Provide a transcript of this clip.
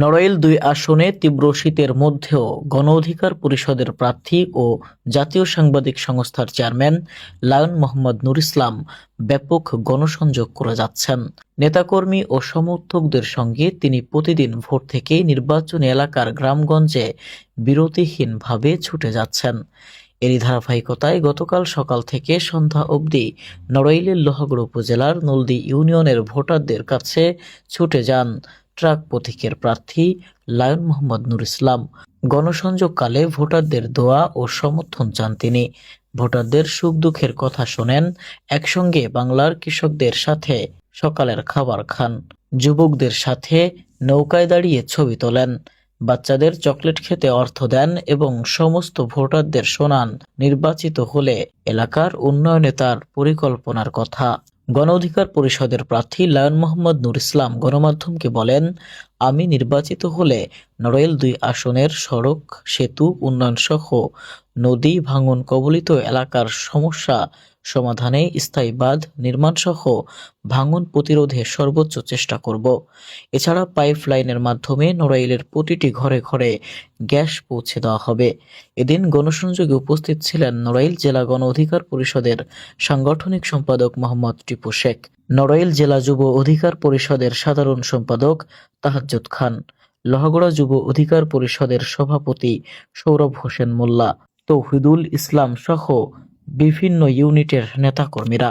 নড়াইল ২ আসনে তীব্র শীতের মধ্যেও গণ অধিকার পরিষদের প্রার্থী ও জাতীয় সাংবাদিক সংস্থার চেয়ারম্যান লায়ন মোহাম্মদ নুর ইসলাম ব্যাপক গণসংযোগ করে যাচ্ছেন। নেতাকর্মী ও সমর্থকদের সঙ্গে তিনি প্রতিদিন ভোর থেকেই নির্বাচনী এলাকার গ্রামগঞ্জে বিরতিহীনভাবে ছুটে যাচ্ছেন। এরই ধারাবাহিকতায় গতকাল সকাল থেকে সন্ধ্যা অবধি নড়াইলের লোহাগড়া উপজেলার নলদী ইউনিয়নের ভোটারদের কাছে ছুটে যান ট্রাক প্রতীকের প্রার্থী লায়ন মোহাম্মদ নুর ইসলাম। গণসংযোগকালে ভোটারদের দোয়া ও সমর্থন চান তিনি। ভোটারদের সুখ দুঃখের কথা শোনেন, একসঙ্গে বাংলার কৃষকদের সাথে সকালের খাবার খান, যুবকদের সাথে নৌকায় দাঁড়িয়ে ছবি তোলেন, বাচ্চাদের চকলেট খেতে অর্থ দেন এবং সমস্ত ভোটারদের শোনান নির্বাচিত হলে এলাকার উন্নয়নে তার পরিকল্পনার কথা। গণ অধিকার পরিষদের প্রার্থী লায়ন মোহাম্মদ নুর ইসলাম গণমাধ্যমকে বলেন, আমি নির্বাচিত হলে নড়াইল ২ আসনের সড়ক, সেতু উন্নয়ন সহ নদী ভাঙন কবলিত এলাকার সমস্যা সমাধানে, স্থায়ী বাঁধ নির্মাণ সহ ভাঙন প্রতিরোধে সর্বোচ্চ চেষ্টা করব। এছাড়া পাইপ লাইনের মাধ্যমে নড়াইলের প্রতিটি ঘরে ঘরে গ্যাস পৌঁছে দেওয়া হবে। এদিন গণসংযোগে উপস্থিত ছিলেন নড়াইল জেলা গণ অধিকার পরিষদের সাংগঠনিক সম্পাদক মোহাম্মদ টিপু শেখ, নড়াইল জেলা যুব অধিকার পরিষদের সাধারণ সম্পাদক তাহাজ্জুদ খান, লোহাগড়া যুব অধিকার পরিষদের সভাপতি সৌরভ হোসেন মোল্লা, তৌহিদুল ইসলাম সহ বিভিন্ন ইউনিটের নেতাকর্মীরা।